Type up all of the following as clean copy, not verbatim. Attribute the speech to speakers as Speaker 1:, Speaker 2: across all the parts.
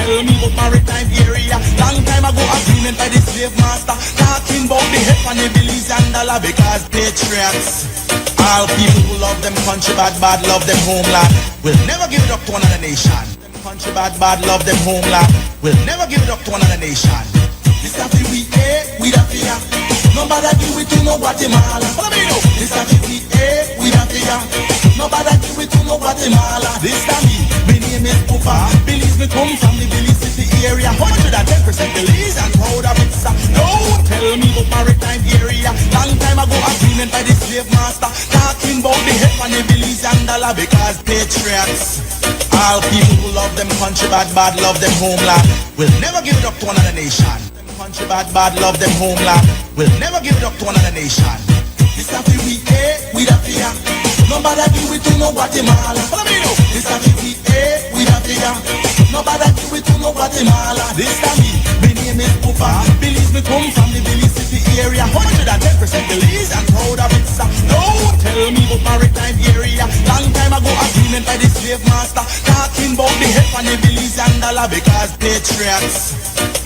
Speaker 1: tell me about maritime area. Long time ago agreement by the slave master, talking about the head and the billies and dollar because patriots. All people who love them country bad, bad love them homeland. Will never give it up to another nation. Country bad, bad love them homeland. Will never give it up to another nation. This a we we the fear. Nobody give it to no Guatemala. This a we the fear. Nobody give it to no Guatemala. This time me name is Pupa. Believe me come from the Billy City area. 110% Belize and proud of it. No, tell me about maritime area. Long time ago agreement by the slave master, talking about the head and the Belize and dollar because patriots. All people who love them country bad, bad love them homeland. Will never give it up to another nation. Country bad, bad love them homeland. Will never give it up to another nation. This a we the fear. Nobody give it to no Guatemala. This a we the fear. Nobody give it to no Guatemala. This time me name is Pupa. Believe me come from the Billy City area. 110% Belize and proud of it. No, tell me about maritime area. Long time ago agreement by the slave master, talking about the head and the Billies and dollar because patriots.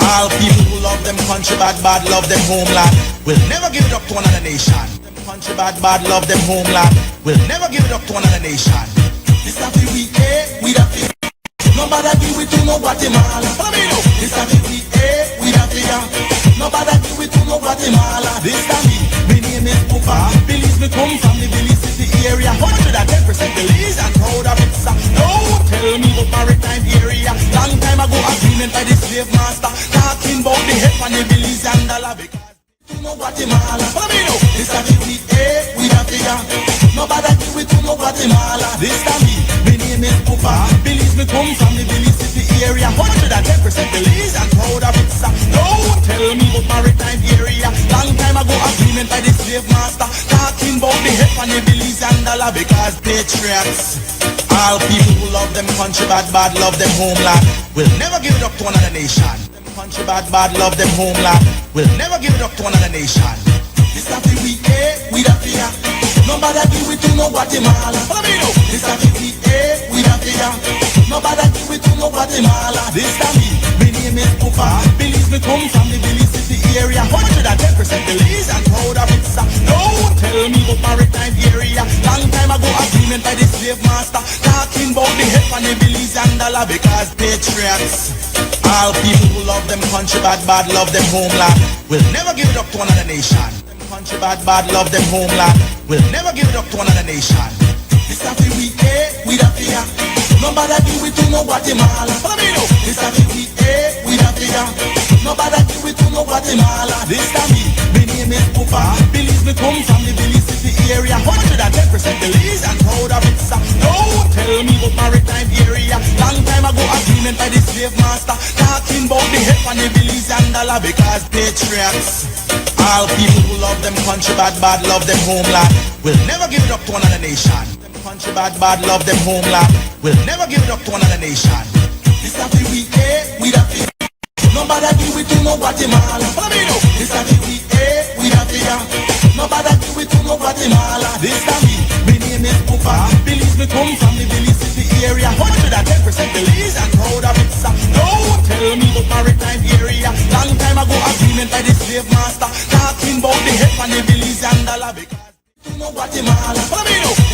Speaker 1: All people who love them country bad, bad love them homeland. Will never give it up to another nation. Country bad, bad love them homeland. Will never give it up to another nation. This a we the fear. Nobody give it to no Guatemala. This a we the fear. Nobody give it to no Guatemala. This time me name is Pupa. Believe me come from the Billy City area. 110% Belize and proud of it. No, tell me about maritime area. Long time ago agreement by the slave master, talking about the head and the Billies and dollar because no Guatemala. This a we the fear. Nobody give it to no Guatemala. This time me name is Pupa. Believe me come from the Billy City area. 110% Belize and proud of it. No, tell me about maritime area. Long time ago agreement by the slave master, talking about the head and the Billies and dollar because patriots. All people who love them country bad, bad love them homeland. Will never give it up to another nation. Country bad, bad love them homeland. Will never give it up to another nation. This a we the fear. Nobody give it to no Guatemala. This a we the fear. Nobody give it to no Guatemala. This time me name is Pupa. Believe me come from the Billy City area. 110% Belize and proud of it. No, tell me about maritime area. Long time ago agreement by the slave master, talking about the head and the Billies and dollar because patriots. All people who love them country bad, bad love them homeland. Will never give it up to another nation. Country bad, bad love them homeland. Will never give it up to another nation. This a we the fear. Nobody give it to no Guatemala. This a we the fear. Nobody give it to no Guatemala. This time me name is Pupa. Believe me come from the Billy City area. 110% Belize and proud of it. No, tell me about maritime area. Long time ago agreement by the slave master, talking about the head and the Billies and dollar because patriots. All people who love them country bad, bad love them homeland. Will never give it up to another nation. Country bad, bad love them homeland. Will never give it up to another nation. This a we the fear. Nobody give it to no Guatemala. This a we the fear. Nobody give it to no Guatemala. This time me name is Pupa. Believe me come from the Billy City area. 110% Belize and proud of it. No, tell me about maritime area. Long time ago agreement by the slave master, talking about the head and the Billies and dollar because no Guatemala.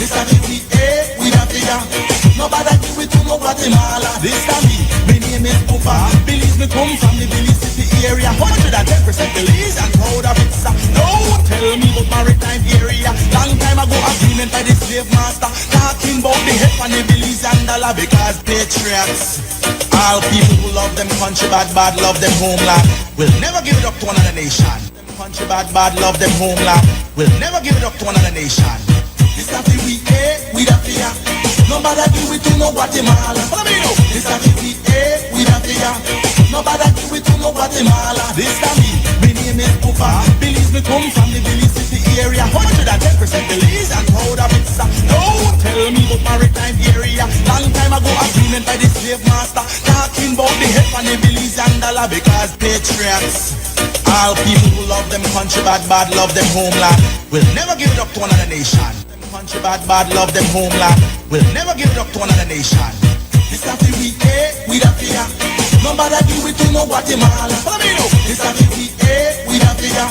Speaker 1: This a we the fear. Nobody give it to no Guatemala. This time me name is Pupa. Believe me come from the Billy City area. 110% Belize and proud of it. No, tell me about maritime area. Long time ago agreement by the slave master, talking about the head and the Billies and dollar because patriots. All people who love them country bad, bad love them homeland. Will never give it up to another nation. Country bad, bad love them homeland. Will never give it up to another nation. This a we the fear. Nobody give it to no Guatemala. This a we the fear. Nobody give it to no Guatemala. This time me name is Pupa. Believe me come from the Billy City area. 110% Belize and proud of it. No, tell me about maritime area. Long time ago agreement by the slave master, talking about the head and the Billies and dollar because patriots. All people who love them country bad, bad love them homeland. Will never give it up to another nation. Country bad, bad love them homeland. Will never give it up to another nation. This a we the fear. Nobody it to no Guatemala. Let me know. This time we with a figure.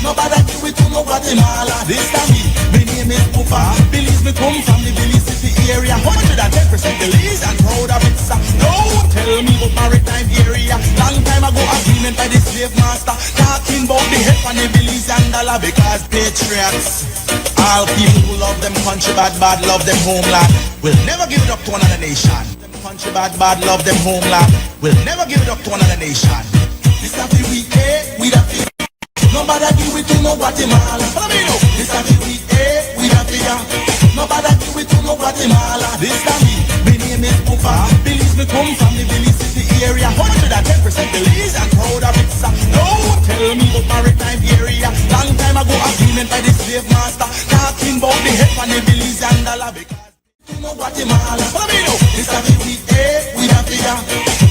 Speaker 1: Nobody give it to no Guatemala. This time me name is Pupa. Believe me, come from the Billy City area. 110% Belize and proud of it. Don't tell me about maritime area. Long time ago agreement by the slave master. Talking about the help on the Belize and dollar because patriots. All people who love them country bad, love them homeland. Will never give it up to another nation. Them country bad, love them homeland. Will never give it up to another nation. This a we with a figure. Nobody give it to no Guatemala. Let me know. This a we with a figure. Nobody give it to no Guatemala. This time me name is Pupa. Believe me, come from the Billy City area. 110% Belize and proud of it. Don't tell me about maritime area. Long time ago agreement by the slave master. Talking about the help on the Belize and dollar because to no Guatemala. Let me know. This a we with a figure.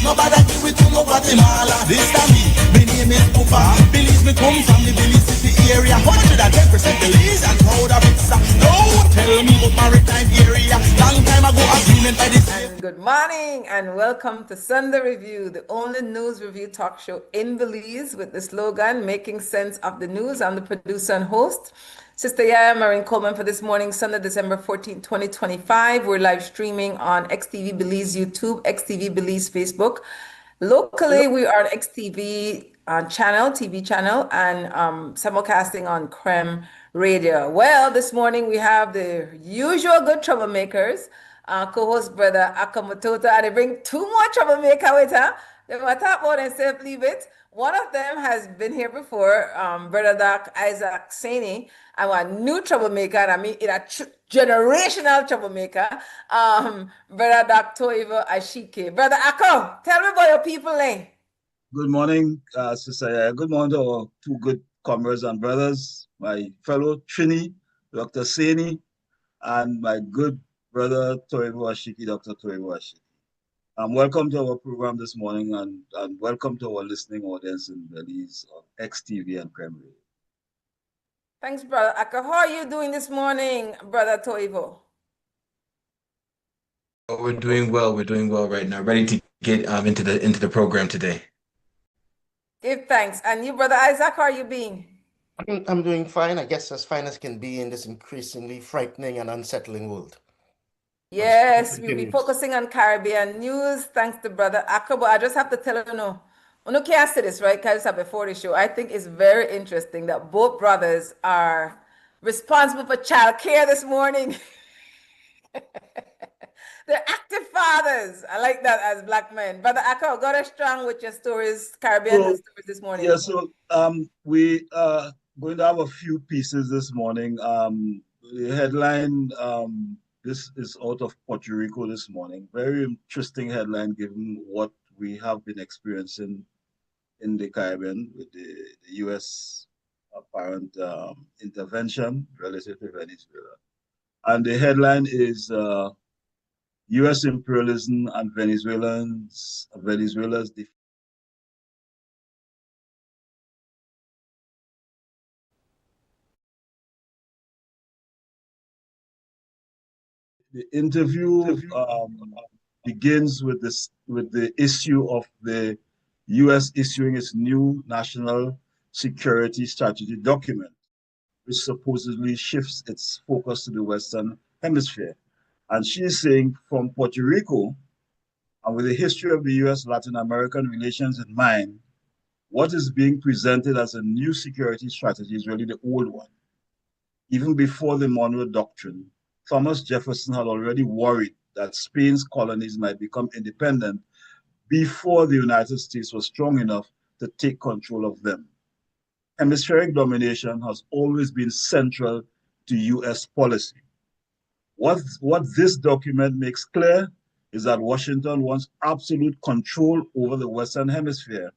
Speaker 1: Nobody give it to no Guatemala. This time me name is Pupa. Believe me, come from the Billy City area. 110% Belize and proud of it. Don't tell me about maritime area. Long time ago agreement by the slave.
Speaker 2: Good morning and welcome to Sunday Review, the only news review talk show in Belize with the slogan Making Sense of the News. I'm the producer and host, Sister YaYa, Marin, Coleman, for this morning, Sunday, December 14, 2025. We're live streaming on XTV Belize YouTube, XTV Belize Facebook. Locally, we are on XTV TV channel, and simulcasting on Creme Radio. Well, this morning we have the usual good troublemakers, co-host Breddah, Mutota, and they bring two more troublemakers with her. They want to talk about and say, leave it. One of them has been here before, Breddah Doc Isaac Saney. I'm a new troublemaker, and I mean it a generational troublemaker. Breddah Doc Toivo Asheekee. Brother Ako, tell me about your people, eh?
Speaker 3: Good morning, Sister YaYa. Good morning to our two good comrades and brothers, my fellow Trini, Dr. Saney, and my good brother Toivo Asheekee, Dr. Toivo Asheekee. Welcome to our program this morning, and welcome to our listening audience in Belize on XTV and Creme Radio.
Speaker 2: Thanks, Brother Ako. How are you doing this morning, Brother Toivo?
Speaker 4: Oh, we're doing well. We're doing well right now. Ready to get into the program today.
Speaker 2: Give thanks. And you, Brother Isaac, how are you being?
Speaker 5: I'm doing fine. I guess as fine as can be in this increasingly frightening and unsettling world.
Speaker 2: Yes, we'll be focusing on Caribbean news, thanks to Brother Ako. But I just have to tell you, no can't say this, right? Because before the show, I think it's very interesting that both brothers are responsible for child care this morning. They're active fathers. I like that as black men. Brother Ako, got us strong with your stories, Caribbean news stories this morning.
Speaker 3: Yeah, so we are going to have a few pieces this morning. The headline, this is out of Puerto Rico this morning. Very interesting headline given what we have been experiencing in the Caribbean with the U.S. apparent intervention relative to Venezuela. And the headline is U.S. imperialism and Venezuela's defeat. The interview begins with the issue of the U.S. issuing its new national security strategy document, which supposedly shifts its focus to the Western Hemisphere. And she's saying from Puerto Rico, and with the history of the U.S.-Latin American relations in mind, what is being presented as a new security strategy is really the old one. Even before the Monroe Doctrine, Thomas Jefferson had already worried that Spain's colonies might become independent before the United States was strong enough to take control of them. Hemispheric domination has always been central to U.S. policy. What this document makes clear is that Washington wants absolute control over the Western Hemisphere,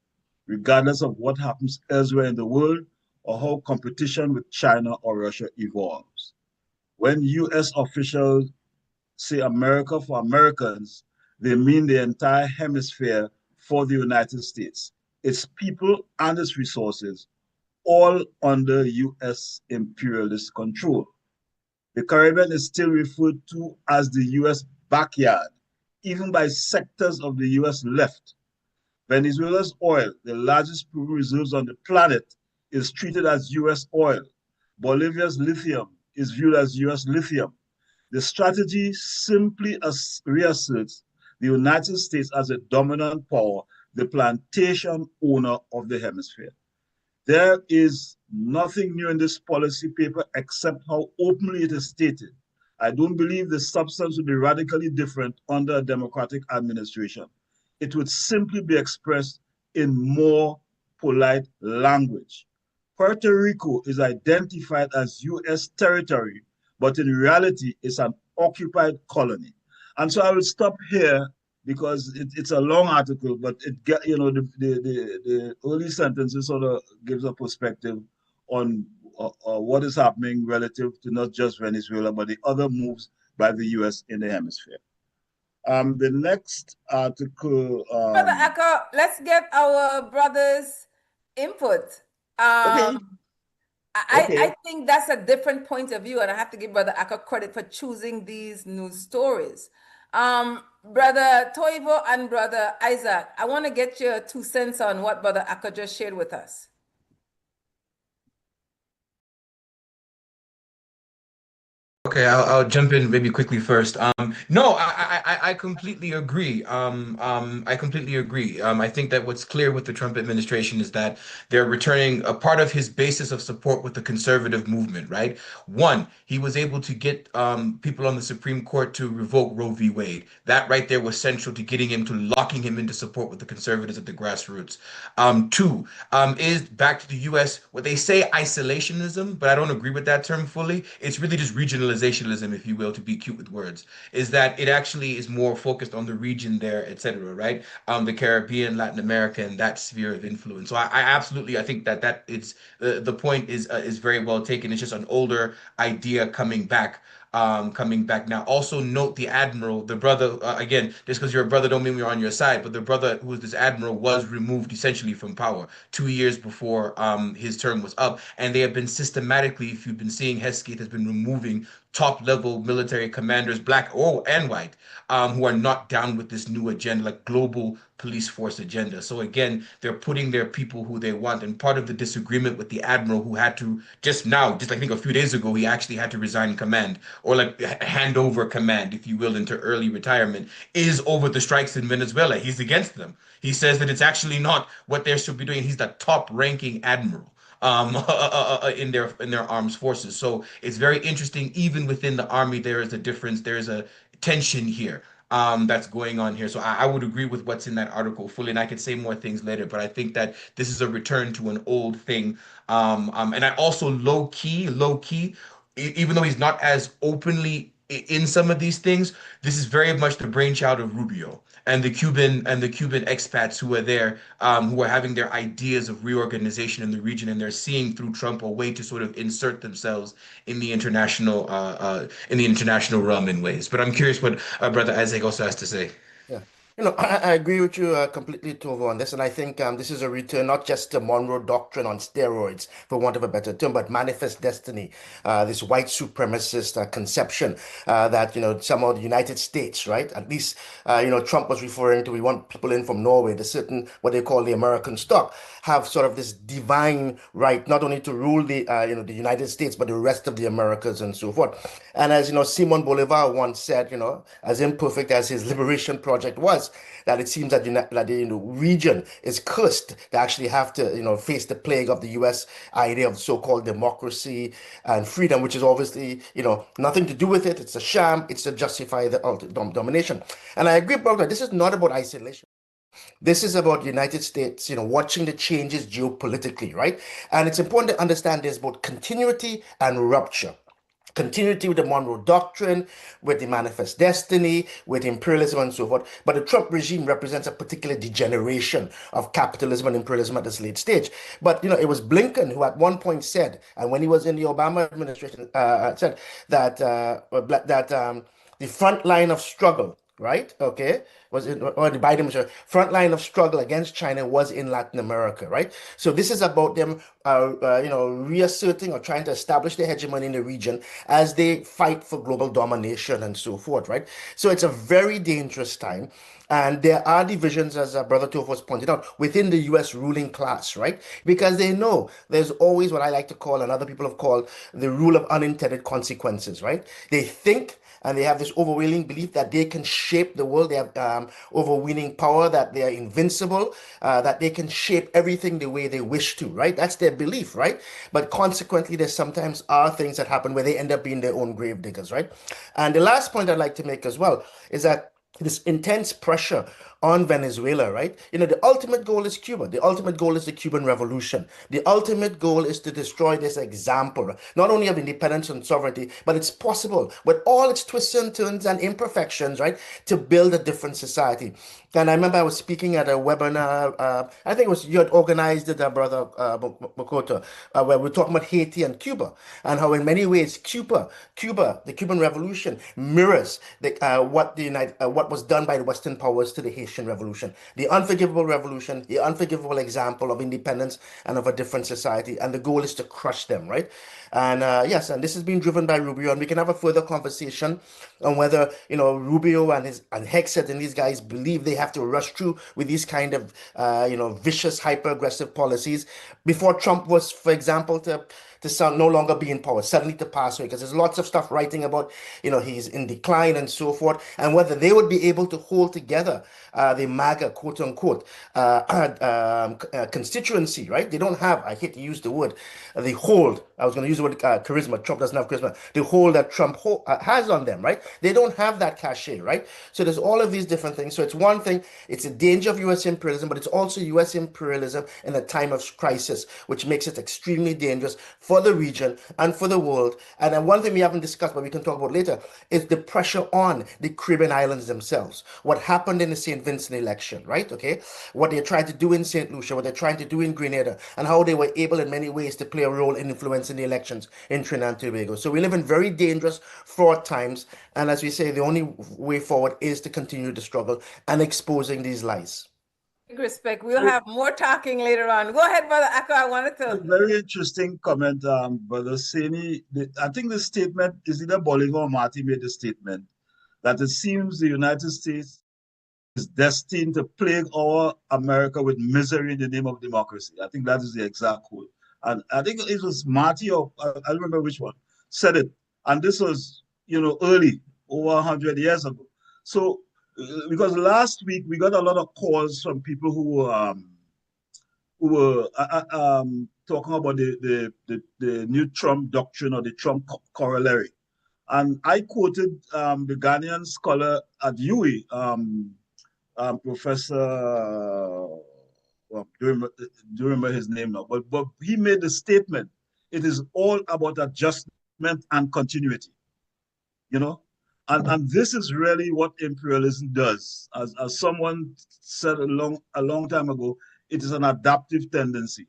Speaker 3: regardless of what happens elsewhere in the world or how competition with China or Russia evolves. When U.S. officials say America for Americans, they mean the entire hemisphere for the United States, its people and its resources, all under U.S. imperialist control. The Caribbean is still referred to as the U.S. backyard, even by sectors of the U.S. left. Venezuela's oil, the largest proven reserves on the planet, is treated as US oil. Bolivia's lithium is viewed as US lithium. The strategy simply reasserts the United States as a dominant power, the plantation owner of the hemisphere. There is nothing new in this policy paper except how openly it is stated. I don't believe the substance would be radically different under a Democratic administration. It would simply be expressed in more polite language. Puerto Rico is identified as US territory, but in reality, it's an occupied colony. And so I will stop here because it's a long article, but it get the early sentences sort of gives a perspective on what is happening relative to not just Venezuela, but the other moves by the US in the hemisphere. The next article.
Speaker 2: Brother Echo, let's get our brother's input.
Speaker 3: Okay.
Speaker 2: I think that's a different point of view, and I have to give Brother Echo credit for choosing these news stories. Brother Toivo and Brother Isaac, I want to get your 2 cents on what Brother Echo just shared with us.
Speaker 4: Okay, I'll jump in maybe quickly first. No, I completely agree. I completely agree. I think that what's clear with the Trump administration is that they're returning a part of his basis of support with the conservative movement, right? One, he was able to get people on the Supreme Court to revoke Roe v. Wade. That right there was central to getting him to locking him into support with the conservatives at the grassroots. Two, is back to the U.S. what they say isolationism, but I don't agree with that term fully. It's really just regionalism, if you will, to be cute with words, is that it actually is more focused on the region there, etc., right? The Caribbean, Latin America, and that sphere of influence. So I absolutely, I think that is the point is very well taken. It's just an older idea coming back. Now. Also note the admiral, the brother, again, just because you're a brother don't mean we're on your side, but the brother who was this admiral was removed essentially from power 2 years before his term was up. And they have been systematically, if you've been seeing, Hesketh has been removing top level military commanders, black and white, who are not down with this new agenda, like global police force agenda. So again, they're putting their people who they want. And part of the disagreement with the admiral who had to just I think a few days ago, he actually had to resign command or like hand over command, if you will, into early retirement, is over the strikes in Venezuela. He's against them. He says that it's actually not what they should be doing. He's the top ranking admiral in their armed forces. So it's very interesting. Even within the army, there is a difference. There is a tension here that's going on here. So I would agree with what's in that article fully, and I could say more things later. But I think that this is a return to an old thing. And I also low key, even though he's not as openly in some of these things, this is very much the brainchild of Rubio and the Cuban expats who are there, who are having their ideas of reorganization in the region, and they're seeing through Trump a way to sort of insert themselves in the international realm in ways. But I'm curious what Brother Isaac also has to say.
Speaker 5: Yeah. I agree with you completely, Toivo, on this. And I think this is a return not just to Monroe Doctrine on steroids, for want of a better term, but manifest destiny, this white supremacist conception that, somehow the United States, right? At least, Trump was referring to, we want people in from Norway, the certain, what they call the American stock, have sort of this divine right, not only to rule the United States, but the rest of the Americas and so forth. And as, Simon Bolivar once said, as imperfect as his liberation project was, that it seems that the region is cursed to actually have to face the plague of the U.S. idea of so-called democracy and freedom, which is obviously nothing to do with it. It's a sham. It's to justify the domination. And I agree, brother. This is not about isolation. This is about the United States, watching the changes geopolitically, right? And it's important to understand there's both continuity and rupture. Continuity with the Monroe Doctrine, with the Manifest Destiny, with imperialism and so forth. But the Trump regime represents a particular degeneration of capitalism and imperialism at this late stage. But, it was Blinken who at one point said, and when he was in the Obama administration, said that the front line of struggle, right? Okay. Was it, or the Biden administration, front line of struggle against China was in Latin America, right? So this is about them, reasserting or trying to establish their hegemony in the region as they fight for global domination and so forth, right? So it's a very dangerous time. And there are divisions, as Brother Toivo has pointed out, within the U.S. ruling class, right? Because they know there's always what I like to call, and other people have called, the rule of unintended consequences, right? They think and they have this overwhelming belief that they can shape the world. They have overweening power, that they are invincible, that they can shape everything the way they wish to, right? That's their belief, right? But consequently, there sometimes are things that happen where they end up being their own grave diggers, right? And the last point I'd like to make as well is that this intense pressure on Venezuela, right? You know, the ultimate goal is Cuba. The ultimate goal is the Cuban Revolution. The ultimate goal is to destroy this example, not only of independence and sovereignty, but it's possible with all its twists and turns and imperfections, right, to build a different society. And I remember I was speaking at a webinar, I think it was you had organized it, Brother Mutota, where we were talking about Haiti and Cuba, and how in many ways Cuba, the Cuban Revolution mirrors what was done by the Western powers to the Haitian Revolution, the unforgivable revolution, the unforgivable example of independence and of a different society, and the goal is to crush them, right? And yes, and this has been driven by Rubio, and we can have a further conversation on whether Rubio and Hegseth and these guys believe they have to rush through with these kind of vicious, hyper-aggressive policies before Trump was, for example, to no longer be in power, suddenly to pass away, because there's lots of stuff writing about, he's in decline and so forth, and whether they would be able to hold together the MAGA, quote unquote, constituency, right? They don't have, I hate to use the word, the hold. I was going to use the word charisma. Trump doesn't have charisma. The hold that Trump has on them, right? They don't have that cachet, right? So there's all of these different things. So it's one thing, it's a danger of U.S. imperialism, but it's also U.S. imperialism in a time of crisis, which makes it extremely dangerous for the region and for the world. And then one thing we haven't discussed, but we can talk about later, is the pressure on the Caribbean islands themselves. What happened in the St. Vincent election, right? Okay. What they tried to do in St. Lucia, what they're trying to do in Grenada, and how they were able in many ways to play a role in influencing the elections in Trinidad and Tobago. So we live in very dangerous, fraught times. And as we say, the only way forward is to continue the struggle and exposing these lies.
Speaker 2: Big respect. We'll have more talking later on. Go ahead, Brother Akko. I wanted to.
Speaker 3: Very interesting comment, Brother Saney. I think the statement is either Bolivar or Marty made the statement that it seems the United States is destined to plague our America with misery in the name of democracy. I think that is the exact quote. And I think it was Marty, or I don't remember which one, said it. And this was, early, over 100 years ago. So, because last week we got a lot of calls from people who were talking about the new Trump doctrine or the Trump corollary. And I quoted the Ghanaian scholar at UWI, Professor, well, do remember his name now, but he made the statement, it is all about adjustment and continuity, and this is really what imperialism does. As someone said a long time ago, it is an adaptive tendency.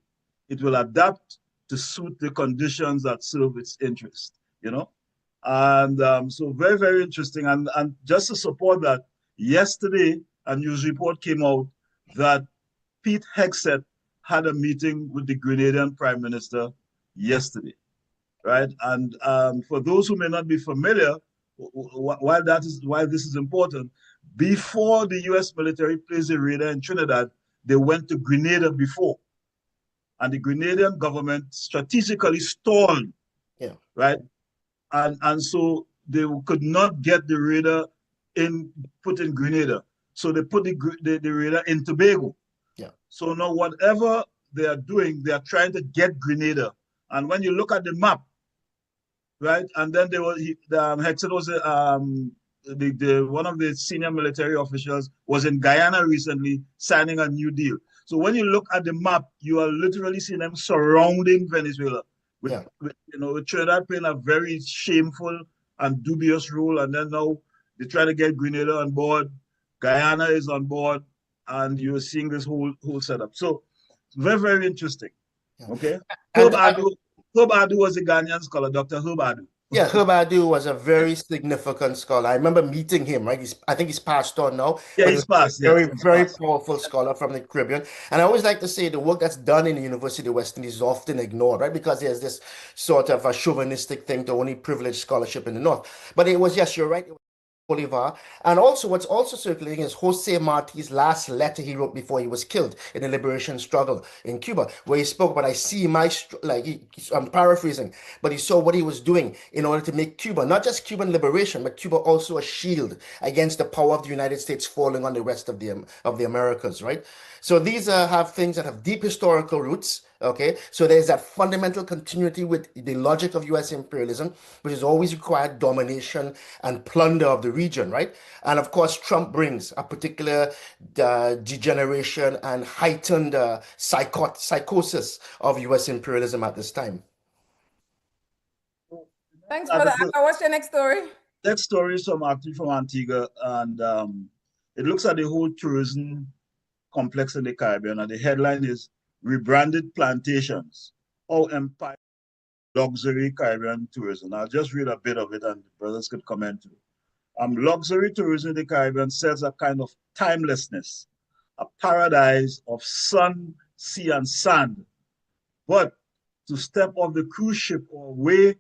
Speaker 3: It will adapt to suit the conditions that serve its interest, And so very, very interesting. And just to support that, yesterday, a news report came out that Pete Hegseth had a meeting with the Grenadian Prime Minister yesterday, right? And for those who may not be familiar, why this is important, before the U.S. military placed a radar in Trinidad, they went to Grenada before. And the Grenadian government strategically stalled, right? And so they could not get the radar put in Grenada. So they put the radar in Tobago.
Speaker 5: Yeah.
Speaker 3: So now whatever they are doing, they are trying to get Grenada. And when you look at the map, right, and then Hegseth was one of the senior military officials was in Guyana recently signing a new deal. So when you look at the map, you are literally seeing them surrounding Venezuela. With Trinidad playing a very shameful and dubious role, and then now they try to get Grenada on board. Guyana is on board, and you're seeing this whole setup. So very, very interesting. Okay. Herb Adu was a Ghanaian scholar, Dr. Herb Adu.
Speaker 5: Yeah, Herb Adu was a very significant scholar. I remember meeting him, right? I think he's passed on now.
Speaker 3: Yeah, he's passed.
Speaker 5: Very powerful scholar from the Caribbean. And I always like to say the work that's done in the University of West Indies is often ignored, right? Because there's this sort of a chauvinistic thing to only privileged scholarship in the North. But it was, yes, you're right. Bolivar. And also, what's also circulating is Jose Marti's last letter he wrote before he was killed in the liberation struggle in Cuba, where he spoke about, I see my, I'm paraphrasing, but he saw what he was doing in order to make Cuba, not just Cuban liberation, but Cuba also a shield against the power of the United States falling on the rest of the Americas, right? So these have things that have deep historical roots. Okay, so there's that fundamental continuity with the logic of U.S. imperialism, which has always required domination and plunder of the region, right? And of course, Trump brings a particular degeneration and heightened psychosis of U.S. imperialism at this time.
Speaker 2: Thanks, Brother Akka. What's your next story?
Speaker 3: Next story is actually from Antigua, and it looks at the whole tourism complex in the Caribbean, and the headline is Rebranded Plantations, How Empire Luxury Caribbean Tourism. I'll just read a bit of it and the brothers could comment too. Luxury tourism in the Caribbean sells a kind of timelessness, a paradise of sun, sea, and sand. But to step off the cruise ship or away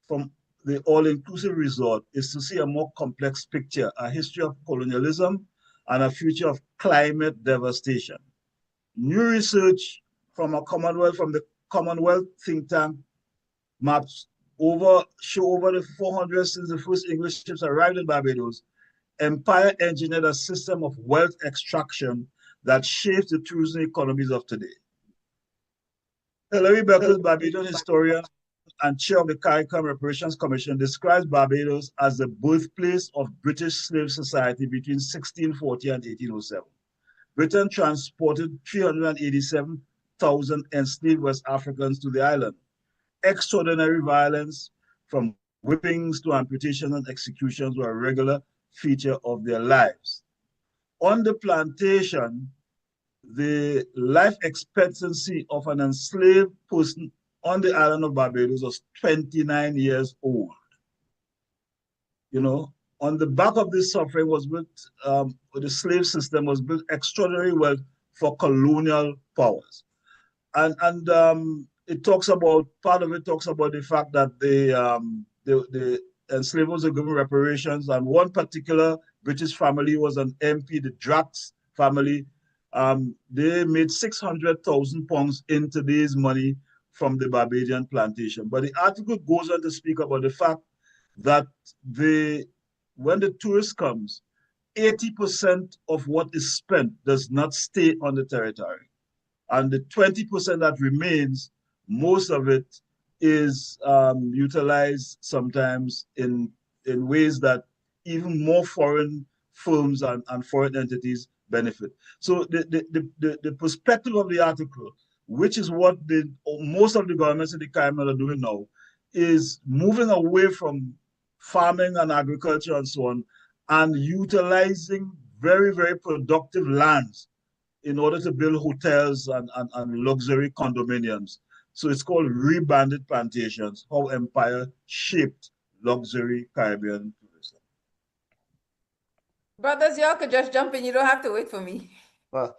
Speaker 3: from the all-inclusive resort is to see a more complex picture, a history of colonialism and a future of climate devastation. New research from the Commonwealth think tank maps show over the 400 since the first English ships arrived in Barbados, Empire engineered a system of wealth extraction that shapes the tourism economies of today. Hilary Beckles, Barbadian historian and chair of the CARICOM Reparations Commission, describes Barbados as the birthplace of British slave society between 1640 and 1807. Britain transported 387,000 enslaved West Africans to the island. Extraordinary violence, from whippings to amputations and executions, were a regular feature of their lives. On the plantation, the life expectancy of an enslaved person on the island of Barbados was 29 years old. You know, on the back of this suffering was built, the slave system was built extraordinary wealth for colonial powers. And it talks about, part of it talks about the fact that the enslavers were given reparations, and one particular British family was an MP, the Drax family. They made 600,000 pounds in today's money from the Barbadian plantation. But the article goes on to speak about the fact that when the tourist comes, 80% of what is spent does not stay on the territory. And the 20% that remains, most of it is utilized sometimes in ways that even more foreign firms and foreign entities benefit. So the perspective of the article, which is what most of the governments in the Caribbean are doing now, is moving away from farming and agriculture and so on, and utilizing very, very productive lands in order to build hotels and luxury condominiums. So it's called Rebranded Plantations, How Empire Shaped Luxury Caribbean Tourism.
Speaker 2: Brothers, y'all could just jump in. You don't have to wait for me.
Speaker 5: Well,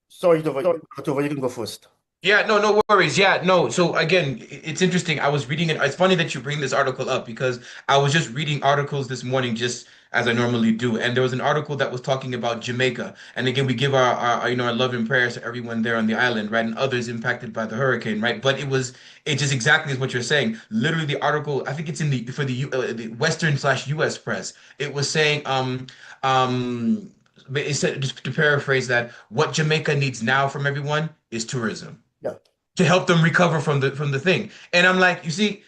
Speaker 5: sorry, Toivo, you can go first.
Speaker 4: Yeah, no worries. Yeah, no. So again, it's interesting. I was reading it. It's funny that you bring this article up because I was just reading articles this morning, just as I normally do. And there was an article that was talking about Jamaica. And again, we give our our love and prayers to everyone there on the island, right? And others impacted by the hurricane, right? But it just exactly is what you're saying. Literally, the article, I think it's in the the Western/US press. It was saying, it said, just to paraphrase that, what Jamaica needs now from everyone is tourism.
Speaker 5: Yeah.
Speaker 4: To help them recover from the thing. And I'm like, you see,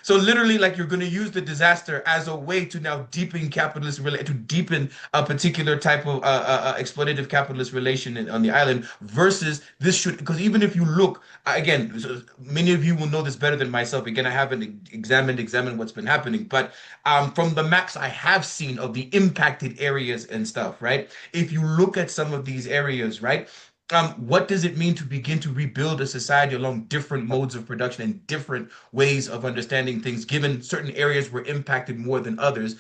Speaker 4: so literally, like, you're going to use the disaster as a way to now deepen to deepen a particular type of exploitative capitalist relation on the island, versus this should, because even if you look again, so many of you will know this better than myself. Again, I haven't examined what's been happening, but from the maps I have seen of the impacted areas and stuff, right? If you look at some of these areas, right? What does it mean to begin to rebuild a society along different modes of production and different ways of understanding things, given certain areas were impacted more than others,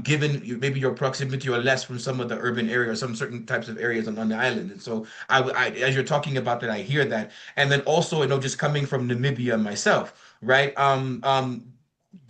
Speaker 4: given maybe your proximity or less from some of the urban area or some certain types of areas on the island. And so as you're talking about that, I hear that. And then also, just coming from Namibia myself, right?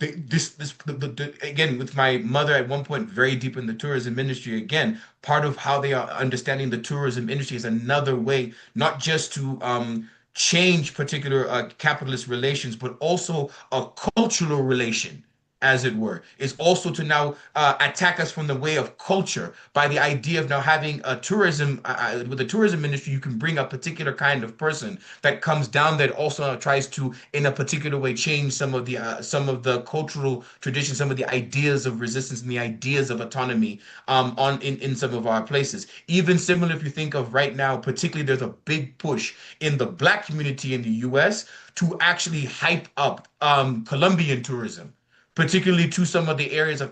Speaker 4: Again, with my mother at one point very deep in the tourism industry, again, part of how they are understanding the tourism industry is another way, not just to change particular capitalist relations, but also a cultural relation, as it were, is also to now attack us from the way of culture by the idea of now having a tourism with the tourism industry. You can bring a particular kind of person that comes down that also tries to, in a particular way, change some of the cultural traditions, some of the ideas of resistance and the ideas of autonomy on in some of our places. Even similar, if you think of right now, particularly, there's a big push in the Black community in the U.S. to actually hype up Colombian tourism, particularly to some of the areas of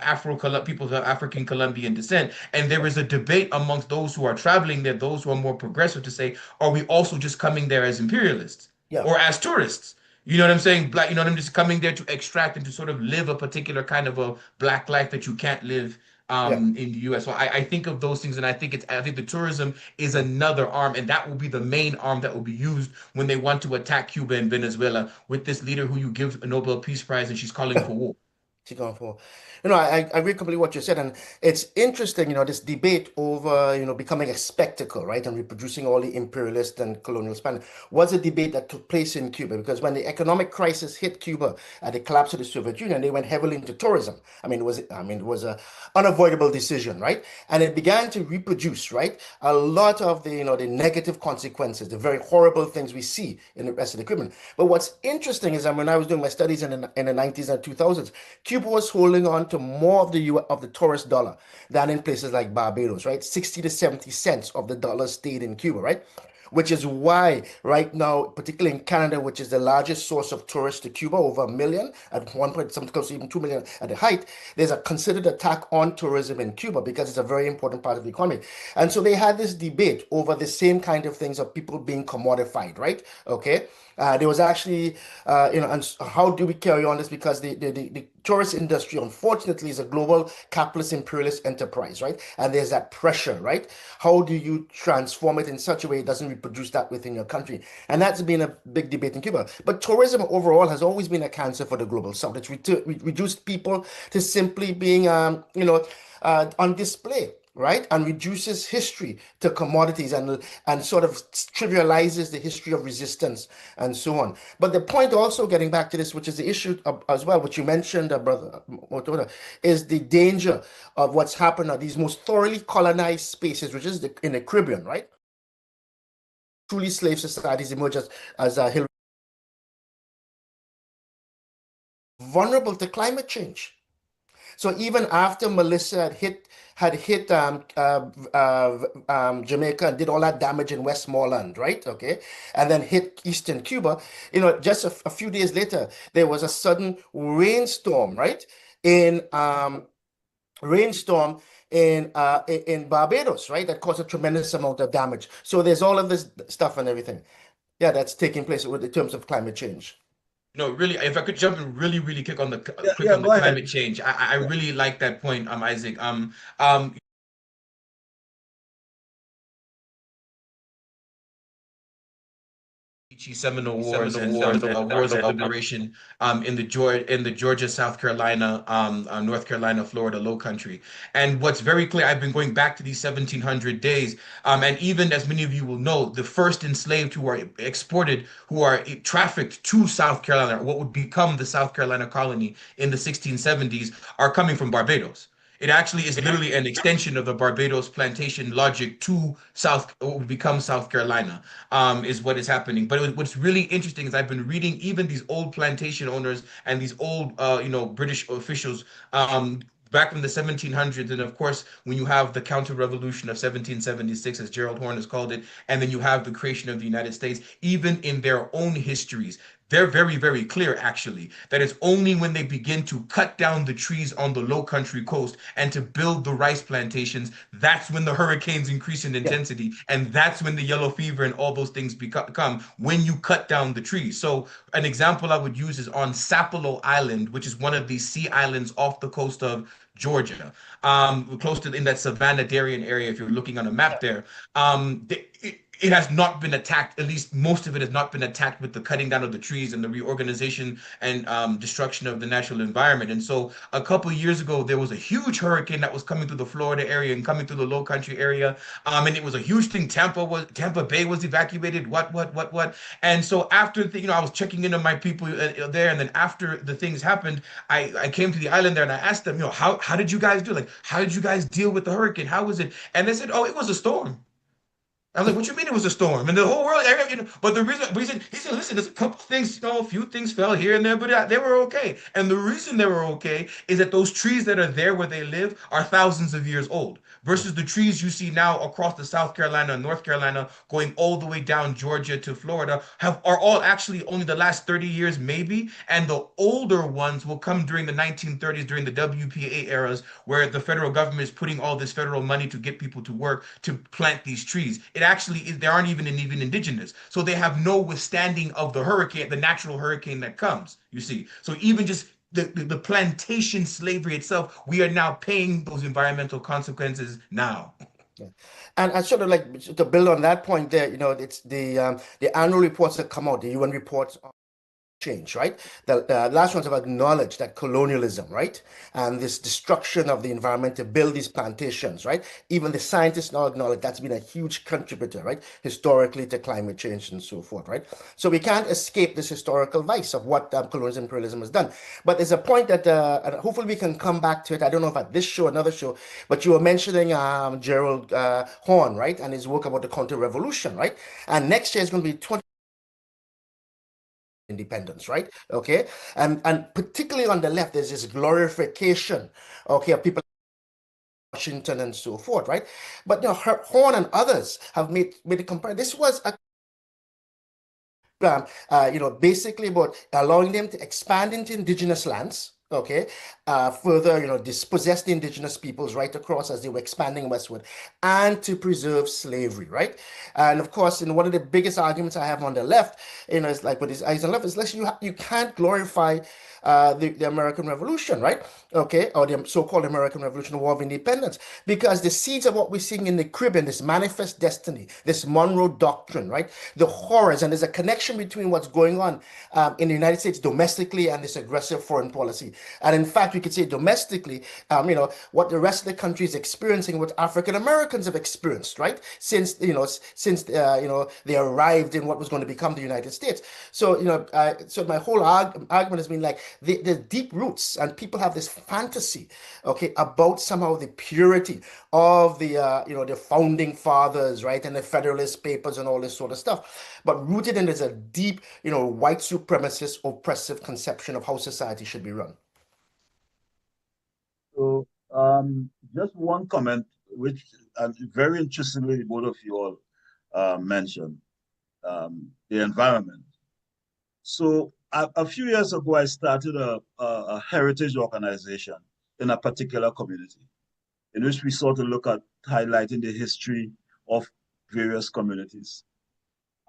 Speaker 4: people of African Colombian descent. And there is a debate amongst those who are traveling there, those who are more progressive, to say, are we also just coming there as imperialists
Speaker 5: Yeah.
Speaker 4: or as tourists? You know what I'm saying? Black, you know what I'm just coming there to extract and to sort of live a particular kind of a black life that you can't live
Speaker 5: Yeah.
Speaker 4: in the US. So I think of those things, and I think the tourism is another arm, and that will be the main arm that will be used when they want to attack Cuba and Venezuela with this leader who you give a Nobel Peace Prize and she's calling for war.
Speaker 5: She's going for. I agree completely what you said, and it's interesting, this debate over, becoming a spectacle, right, and reproducing all the imperialist and colonial span was a debate that took place in Cuba because when the economic crisis hit Cuba at the collapse of the Soviet Union, they went heavily into tourism. It was a unavoidable decision, right, and it began to reproduce, right, a lot of the negative consequences, the very horrible things we see in the rest of the Caribbean. But what's interesting is that when I was doing my studies in the 90s and 2000s, Cuba was holding on to more of the tourist dollar than in places like Barbados, right? 60 to 70 cents of the dollar stayed in Cuba, right? Which is why right now, particularly in Canada, which is the largest source of tourists to Cuba, over 1 million at one point, sometimes close to even 2 million at the height, there's a considered attack on tourism in Cuba because it's a very important part of the economy. And so they had this debate over the same kind of things of people being commodified, right? Okay. There was actually, and how do we carry on this? Because the tourist industry, unfortunately, is a global capitalist imperialist enterprise, right? And there's that pressure, right? How do you transform it in such a way it doesn't reproduce that within your country? And that's been a big debate in Cuba. But tourism overall has always been a cancer for the global south. It's reduced people to simply being, on display, right? And reduces history to commodities and sort of trivializes the history of resistance and so on. But the point also, getting back to this, which is the issue as well, which you mentioned, brother Mutota, is the danger of what's happened at these most thoroughly colonized spaces, which is in the Caribbean, right? Truly slave societies emerge as Hillary, vulnerable to climate change. So even after Melissa had hit Jamaica and did all that damage in Westmoreland, right? Okay, and then hit Eastern Cuba, just a few days later, there was a sudden rainstorm, right? Rainstorm in Barbados, right? That caused a tremendous amount of damage. So there's all of this stuff and everything, yeah, that's taking place in terms of climate change.
Speaker 4: No, really, if I could jump in really, really quick on the
Speaker 3: Go ahead.
Speaker 4: climate change, I really like that point, Isaac. Seminole Wars and Wars of Liberation in the Georgia, South Carolina, North Carolina, Florida Low Country. And what's very clear, I've been going back to these 1700 days, and even as many of you will know, the first enslaved who are exported, who are trafficked to South Carolina, what would become the South Carolina colony in the 1670s, are coming from Barbados. It actually is literally an extension of the Barbados plantation logic to what would become South Carolina, is what is happening. But what's really interesting is I've been reading even these old plantation owners and these old, British officials, back from the 1700s. And of course, when you have the counter-revolution of 1776, as Gerald Horne has called it, and then you have the creation of the United States, even in their own histories, they're very, very clear, actually, that it's only when they begin to cut down the trees on the low country coast and to build the rice plantations, that's when the hurricanes increase in intensity. And that's when the yellow fever and all those things come, when you cut down the trees. So an example I would use is on Sapelo Island, which is one of these sea islands off the coast of Georgia, close to in that Savannah Darien area, if you're looking on a map there. it has not been attacked. At least most of it has not been attacked with the cutting down of the trees and the reorganization and destruction of the natural environment. And so a couple of years ago, there was a huge hurricane that was coming through the Florida area and coming through the Low Country area. And it was a huge thing. Tampa Bay was evacuated. What? And so after I was checking in on my people there, and then after the things happened, I came to the island there and I asked them, how did you guys do? Like, how did you guys deal with the hurricane? How was it? And they said, oh, it was a storm. I was like, what you mean it was a storm? And the whole world, but the reason he said, listen, there's a couple things, a few things fell here and there, but they were okay. And the reason they were okay is that those trees that are there where they live are thousands of years old versus the trees you see now across the South Carolina and North Carolina going all the way down Georgia to Florida are all actually only the last 30 years maybe. And the older ones will come during the 1930s, during the WPA eras, where the federal government is putting all this federal money to get people to work to plant these trees. It actually is, they aren't even indigenous. So they have no withstanding of the hurricane, the natural hurricane that comes, you see. So even just the plantation slavery itself, we are now paying those environmental consequences now.
Speaker 5: Yeah. And I sort of like to build on that point there, it's the annual reports that come out, the UN reports on change, right? The last ones have acknowledged that colonialism, right? And this destruction of the environment to build these plantations, right? Even the scientists now acknowledge that's been a huge contributor, right? Historically to climate change and so forth, right? So we can't escape this historical vice of what colonialism, imperialism has done. But there's a point that, and hopefully we can come back to it. I don't know if at this show, another show, but you were mentioning Gerald Horne, right? And his work about the counter-revolution, right? And next year is going to be 20 independence, right? Okay, and particularly on the left, there's this glorification, okay, of people like Washington and so forth, right? But Horne and others have made a comparison. This was a basically about allowing them to expand into indigenous lands. Okay, further, dispossess the indigenous peoples right across as they were expanding westward, and to preserve slavery, right? And of course, one of the biggest arguments I have on the left, is like with his eyes on the left, is listen, you can't glorify the American Revolution, right? Okay, or the so-called American Revolution, the War of Independence, because the seeds of what we're seeing in the Caribbean, this manifest destiny, this Monroe Doctrine, right? The horrors, and there's a connection between what's going on in the United States domestically and this aggressive foreign policy. And in fact, we could say domestically, what the rest of the country is experiencing, what African Americans have experienced, right? Since they arrived in what was going to become the United States. So, so my whole argument has been like the deep roots, and people have this fantasy, okay, about somehow the purity of the founding fathers, right, and the Federalist Papers and all this sort of stuff. But rooted in is a deep, white supremacist, oppressive conception of how society should be run.
Speaker 3: So just one comment, which very interestingly, both of you all mentioned, the environment. So a few years ago, I started a heritage organization in a particular community, in which we sort of look at highlighting the history of various communities.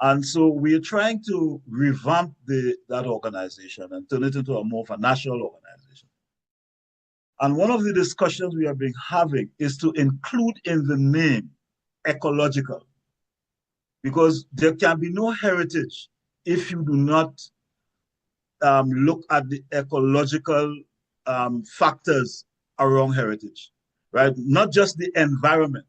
Speaker 3: And so we're trying to revamp that organization and turn it into more of a national organization. And one of the discussions we have been having is to include in the name ecological, because there can be no heritage if you do not look at the ecological factors around heritage, right? Not just the environment.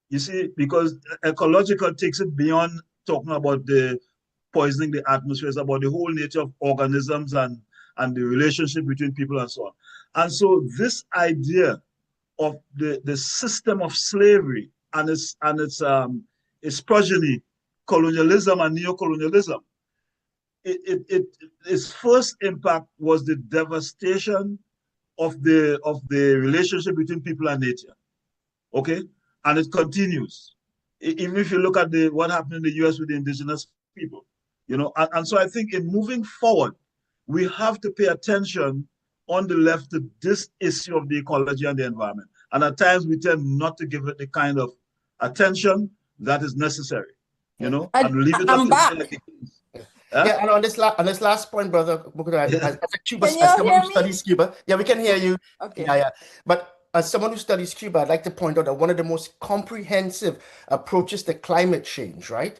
Speaker 3: You see, because ecological takes it beyond talking about the poisoning the atmosphere, it's about the whole nature of organisms and the relationship between people and so on. And so this idea of the system of slavery and its progeny, colonialism and neocolonialism, its first impact was the devastation of the relationship between people and nature. Okay, and it continues. Even if you look at what happened in the US with the indigenous people, and so I think in moving forward, we have to pay attention on the left to this issue of the ecology and the environment. And at times we tend not to give it the kind of attention that is necessary, and leave it up to
Speaker 5: Yeah, and on this last point, brother, as a Cuba, as someone who studies Cuba, yeah, we can hear you.
Speaker 2: Okay.
Speaker 5: Yeah. But as someone who studies Cuba, I'd like to point out that one of the most comprehensive approaches to climate change, right,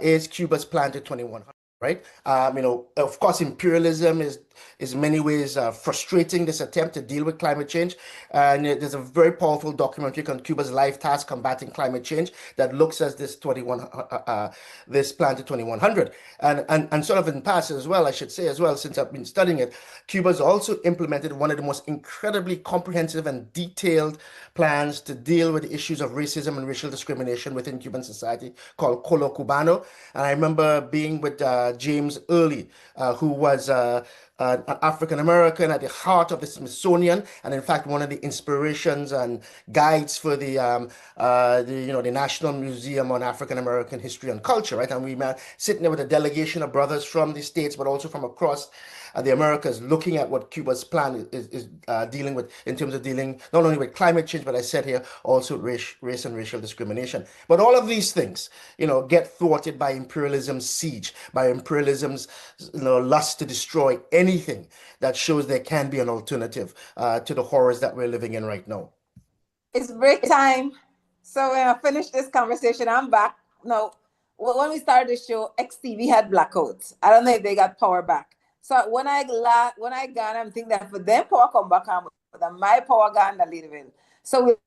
Speaker 5: is Cuba's plan to 2100. Right? Of course, imperialism is in many ways frustrating this attempt to deal with climate change. And there's a very powerful documentary on Cuba's life task combating climate change that looks at this plan to 2100. And sort of in past as well, I should say as well, since I've been studying it, Cuba's also implemented one of the most incredibly comprehensive and detailed plans to deal with the issues of racism and racial discrimination within Cuban society called Colo Cubano. And I remember being with James Early, who was an African American at the heart of the Smithsonian, and in fact one of the inspirations and guides for the National Museum on African American History and Culture, right? And we were sitting there with a delegation of brothers from the States, but also from across the Americas, looking at what Cuba's plan is dealing with in terms of dealing not only with climate change, but I said here also race and racial discrimination. But all of these things, get thwarted by imperialism's siege, by imperialism's lust to destroy anything that shows there can be an alternative to the horrors that we're living in right now.
Speaker 2: It's break time. So when I finish this conversation, I'm back. No, when we started the show, XTV had blackouts. I don't know if they got power back. So when I gone, I'm thinking that for them power come back on, but my power gone a little bit. So